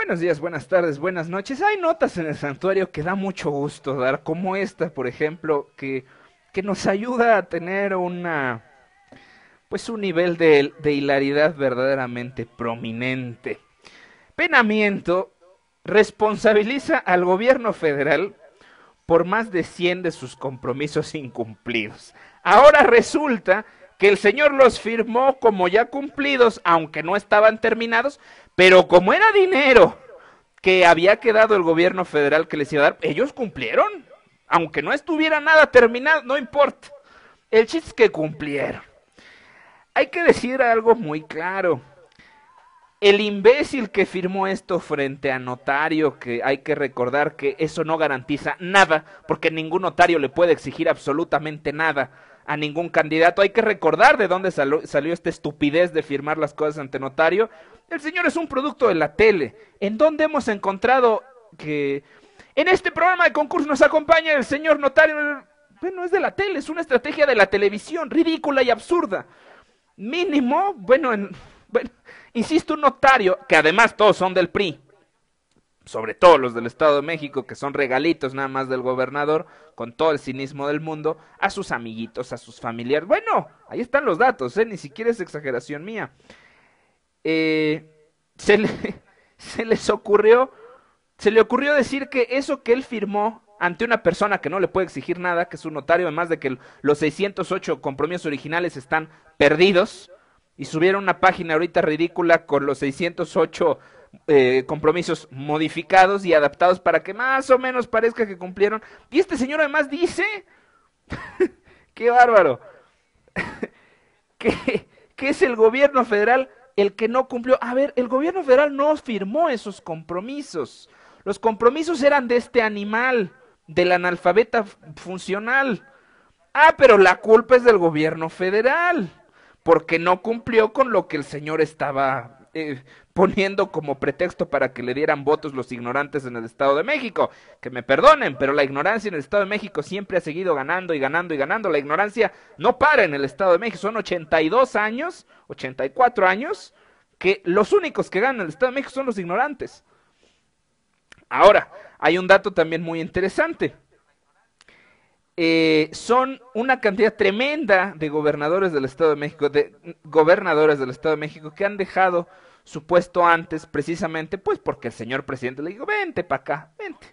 Buenos días, buenas tardes, buenas noches. Hay notas en el santuario que da mucho gusto dar, como esta, por ejemplo, que nos ayuda a tener pues un nivel de hilaridad verdaderamente prominente. Penamiento responsabiliza al gobierno federal por más de 100 de sus compromisos incumplidos. Ahora resulta que el señor los firmó como ya cumplidos, aunque no estaban terminados, pero como era dinero que había quedado el gobierno federal que les iba a dar, ellos cumplieron. Aunque no estuviera nada terminado, no importa. El chiste es que cumplieron. Hay que decir algo muy claro. El imbécil que firmó esto frente a notario, que hay que recordar que eso no garantiza nada, porque ningún notario le puede exigir absolutamente nada a ningún candidato. Hay que recordar de dónde salió esta estupidez de firmar las cosas ante notario. El señor es un producto de la tele. ¿En dónde hemos encontrado que en este programa de concurso nos acompaña el señor notario? Bueno, es de la tele, es una estrategia de la televisión, ridícula y absurda. Mínimo, bueno, insisto, un notario, que además todos son del PRI, sobre todo los del Estado de México, que son regalitos nada más del gobernador, con todo el cinismo del mundo, a sus amiguitos, a sus familiares. Bueno, ahí están los datos, ni siquiera es exageración mía. Se, le, se les ocurrió, se le ocurrió decir que eso que él firmó ante una persona que no le puede exigir nada, que es un notario, además de que los 608 compromisos originales están perdidos, y subieron una página ahorita ridícula con los 608 compromisos modificados y adaptados para que más o menos parezca que cumplieron. Y este señor además dice, qué bárbaro, que es el gobierno federal el que no cumplió. A ver, el gobierno federal no firmó esos compromisos. Los compromisos eran de este animal, del analfabeta funcional. Ah, pero la culpa es del gobierno federal, porque no cumplió con lo que el señor estaba poniendo como pretexto para que le dieran votos los ignorantes en el Estado de México. Que me perdonen, pero la ignorancia en el Estado de México siempre ha seguido ganando y ganando y ganando. La ignorancia no para en el Estado de México. Son 82 años, 84 años, que los únicos que ganan en el Estado de México son los ignorantes. Ahora, hay un dato también muy interesante. Son una cantidad tremenda de gobernadores del Estado de México, que han dejado su puesto antes, precisamente pues porque el señor presidente le dijo, vente para acá, vente.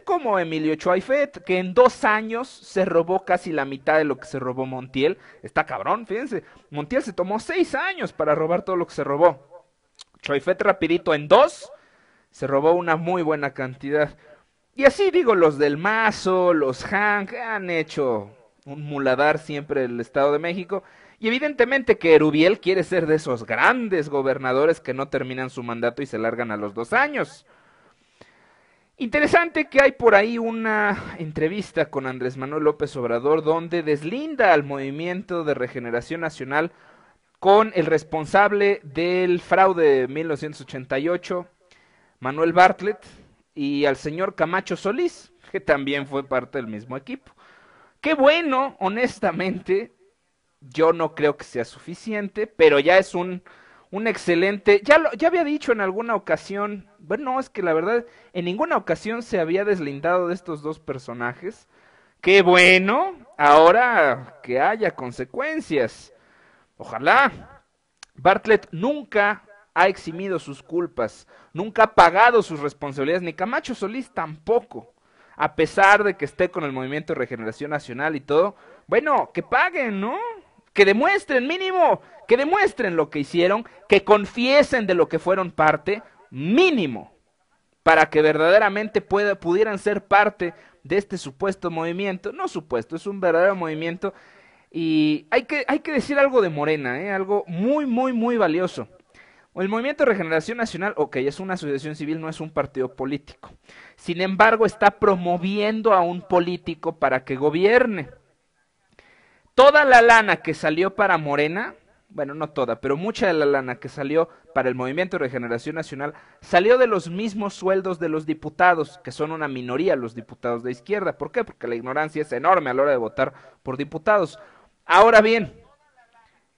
Como Emilio Chuaifet, que en 2 años se robó casi la mitad de lo que se robó Montiel. Está cabrón, fíjense. Montiel se tomó 6 años para robar todo lo que se robó. Chuaifet rapidito en 2 se robó una muy buena cantidad. Y así digo, los del Mazo, los Hank, han hecho un muladar siempre el Estado de México. Y evidentemente que Erubiel quiere ser de esos grandes gobernadores que no terminan su mandato y se largan a los 2 años. Interesante que hay por ahí una entrevista con Andrés Manuel López Obrador donde deslinda al Movimiento de Regeneración Nacional con el responsable del fraude de 1988, Manuel Bartlett, y al señor Camacho Solís, que también fue parte del mismo equipo. Qué bueno, honestamente, yo no creo que sea suficiente, pero ya es un excelente, ya había dicho en alguna ocasión, bueno, es que la verdad, en ninguna ocasión se había deslindado de estos dos personajes. Qué bueno, ahora que haya consecuencias. Ojalá. Bartlett nunca ha eximido sus culpas, nunca ha pagado sus responsabilidades, ni Camacho Solís tampoco. A pesar de que esté con el Movimiento de Regeneración Nacional y todo, bueno, que paguen, ¿no? Que demuestren, mínimo, que demuestren lo que hicieron, que confiesen de lo que fueron parte, mínimo, para que verdaderamente pudieran ser parte de este supuesto movimiento. No supuesto, es un verdadero movimiento. Y hay que decir algo de Morena, algo muy, muy, muy valioso. El Movimiento de Regeneración Nacional, ok, es una asociación civil, no es un partido político. Sin embargo, está promoviendo a un político para que gobierne. Toda la lana que salió para Morena, bueno, no toda, pero mucha de la lana que salió para el Movimiento de Regeneración Nacional, salió de los mismos sueldos de los diputados, que son una minoría los diputados de izquierda. ¿Por qué? Porque la ignorancia es enorme a la hora de votar por diputados. Ahora bien,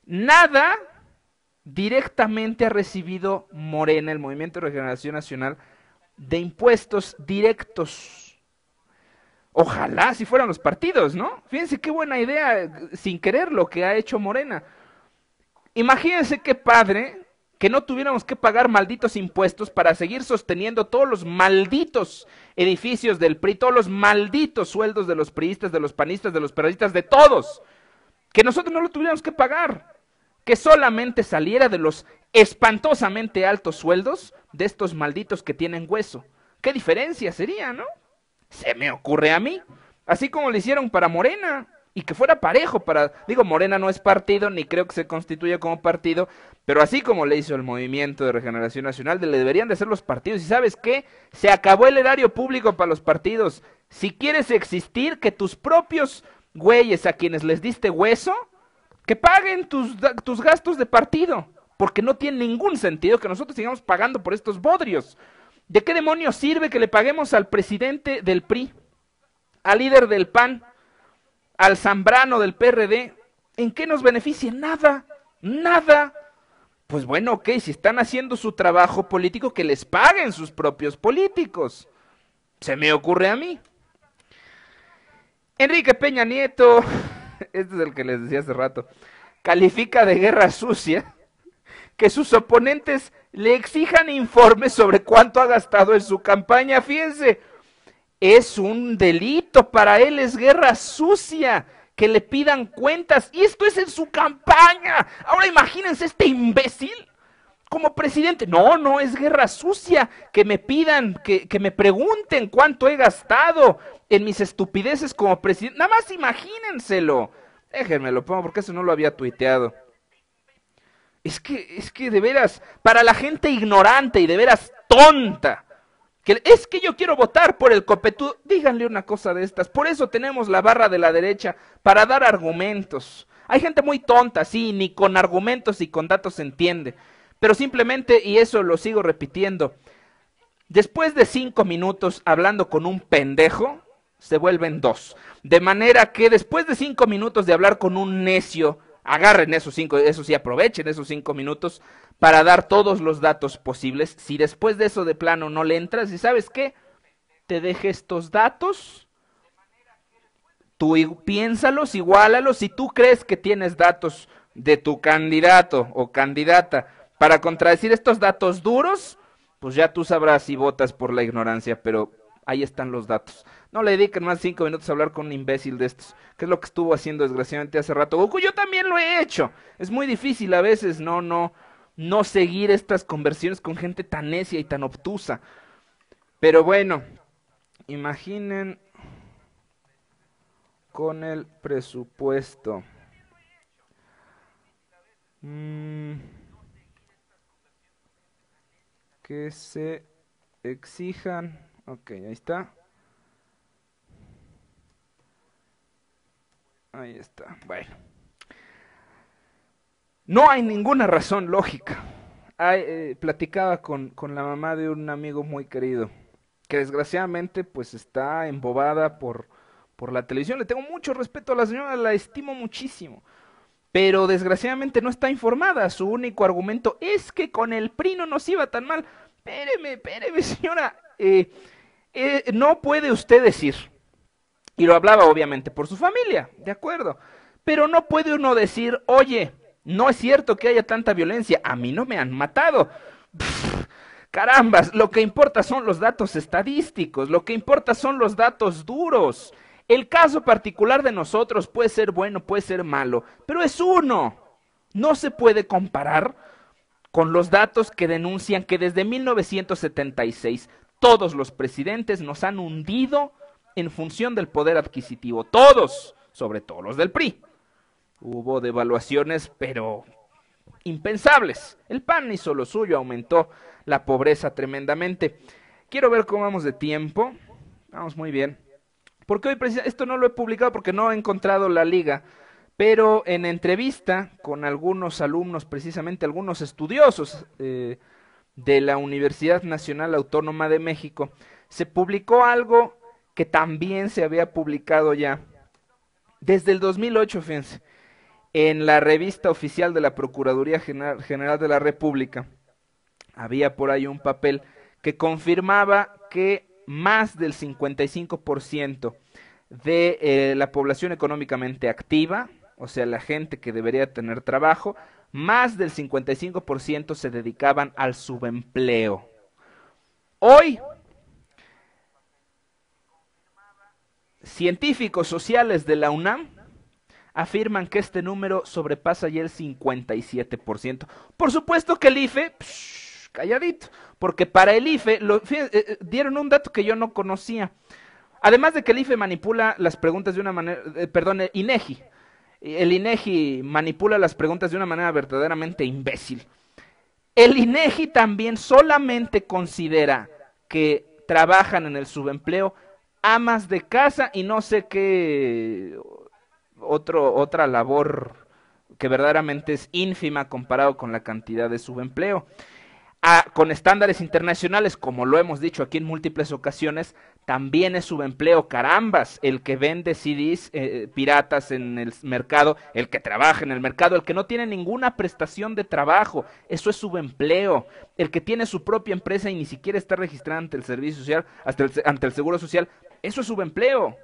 nada directamente ha recibido Morena, el Movimiento de Regeneración Nacional, de impuestos directos. Ojalá si fueran los partidos, ¿no? Fíjense qué buena idea, sin querer, lo que ha hecho Morena. Imagínense qué padre que no tuviéramos que pagar malditos impuestos para seguir sosteniendo todos los malditos edificios del PRI, todos los malditos sueldos de los priistas, de los panistas, de los perredistas, de todos. Que nosotros no lo tuviéramos que pagar. Que solamente saliera de los espantosamente altos sueldos de estos malditos que tienen hueso. ¿Qué diferencia sería, no? Se me ocurre a mí. Así como lo hicieron para Morena. Y que fuera parejo para... Digo, Morena no es partido, ni creo que se constituya como partido, pero así como le hizo el Movimiento de Regeneración Nacional, le deberían de ser los partidos. ¿Y sabes qué? Se acabó el erario público para los partidos. Si quieres existir, que tus propios güeyes a quienes les diste hueso, que paguen tus gastos de partido. Porque no tiene ningún sentido que nosotros sigamos pagando por estos bodrios. ¿De qué demonios sirve que le paguemos al presidente del PRI, al líder del PAN, al Zambrano del PRD? ¿En qué nos beneficia? Nada, nada. Pues bueno, ok, si están haciendo su trabajo político, que les paguen sus propios políticos. Se me ocurre a mí. Enrique Peña Nieto, este es el que les decía hace rato, califica de guerra sucia que sus oponentes le exijan informes sobre cuánto ha gastado en su campaña. Fíjense, es un delito para él, es guerra sucia, que le pidan cuentas, y esto es en su campaña. Ahora imagínense este imbécil como presidente. No, no, es guerra sucia, que me pidan, que me pregunten cuánto he gastado en mis estupideces como presidente. Nada más imagínenselo. Déjenme lo pongo porque eso no lo había tuiteado. Es que de veras, para la gente ignorante y de veras tonta, que es que yo quiero votar por el copetudo, díganle una cosa de estas. Por eso tenemos la barra de la derecha, para dar argumentos. Hay gente muy tonta, sí, ni con argumentos y con datos se entiende. Pero simplemente, y eso lo sigo repitiendo, después de 5 minutos hablando con un pendejo, se vuelven 2. De manera que después de 5 minutos de hablar con un necio, agarren esos 5, eso sí, aprovechen esos 5 minutos para dar todos los datos posibles. Si después de eso de plano no le entras, y sabes qué, te deje estos datos, tú piénsalos, iguálalos. Si tú crees que tienes datos de tu candidato o candidata para contradecir estos datos duros, pues ya tú sabrás si votas por la ignorancia, pero ahí están los datos. No le dediquen más 5 minutos a hablar con un imbécil de estos, que es lo que estuvo haciendo desgraciadamente hace rato Goku. Yo también lo he hecho. Es muy difícil a veces no seguir estas conversiones con gente tan necia y tan obtusa. Pero bueno, imaginen con el presupuesto. Que se exijan. Ok, ahí está. Ahí está. Bueno. No hay ninguna razón lógica. Platicaba con la mamá de un amigo muy querido, que desgraciadamente pues está embobada por la televisión. Le tengo mucho respeto a la señora, la estimo muchísimo, pero desgraciadamente no está informada. Su único argumento es que con el PRI no nos iba tan mal. Espéreme, señora. No puede usted decir, y lo hablaba obviamente por su familia, de acuerdo, pero no puede uno decir, oye, no es cierto que haya tanta violencia, a mí no me han matado. Carambas, lo que importa son los datos estadísticos, lo que importa son los datos duros. El caso particular de nosotros puede ser bueno, puede ser malo, pero es uno. No se puede comparar con los datos que denuncian que desde 1976 todos los presidentes nos han hundido en función del poder adquisitivo. Todos, sobre todo los del PRI. Hubo devaluaciones, pero impensables. El PAN hizo lo suyo, aumentó la pobreza tremendamente. Quiero ver cómo vamos de tiempo. Vamos muy bien. Porque hoy esto no lo he publicado porque no he encontrado la liga, pero en entrevista con algunos alumnos, precisamente algunos estudiosos de la Universidad Nacional Autónoma de México, se publicó algo que también se había publicado ya desde el 2008, fíjense. En la revista oficial de la Procuraduría General de la República había por ahí un papel que confirmaba que más del 55% de la población económicamente activa, o sea, la gente que debería tener trabajo, más del 55% se dedicaban al subempleo. Hoy, científicos sociales de la UNAM afirman que este número sobrepasa ya el 57%. Por supuesto que el IFE, calladito, porque para el IFE dieron un dato que yo no conocía. Además de que el IFE manipula las preguntas de una manera, perdón, el INEGI. El INEGI manipula las preguntas de una manera verdaderamente imbécil. El INEGI también solamente considera que trabajan en el subempleo amas de casa y no sé qué otra labor que verdaderamente es ínfima comparado con la cantidad de subempleo. Con estándares internacionales, como lo hemos dicho aquí en múltiples ocasiones, también es subempleo, carambas, el que vende CDs piratas en el mercado, el que trabaja en el mercado, el que no tiene ninguna prestación de trabajo, eso es subempleo, el que tiene su propia empresa y ni siquiera está registrada ante el servicio social, ante el seguro social, eso es subempleo.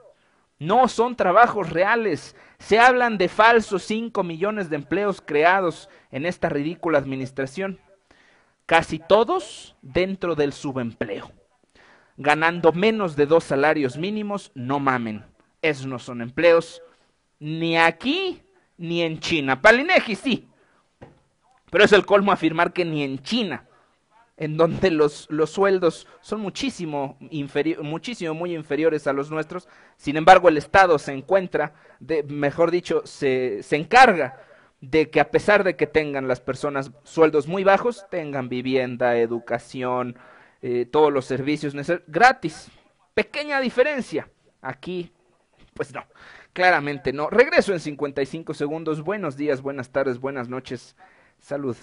No son trabajos reales. Se hablan de falsos 5 millones de empleos creados en esta ridícula administración. Casi todos dentro del subempleo. Ganando menos de 2 salarios mínimos, no mamen. Esos no son empleos ni aquí ni en China. Para el INEGI sí. Pero es el colmo afirmar que ni en China, en donde los sueldos son muchísimo muy inferiores a los nuestros. Sin embargo, el Estado se encuentra, mejor dicho, se encarga de que a pesar de que tengan las personas sueldos muy bajos, tengan vivienda, educación, todos los servicios necesarios gratis. Pequeña diferencia. Aquí, pues no, claramente no. Regreso en 55 segundos. Buenos días, buenas tardes, buenas noches. Salud.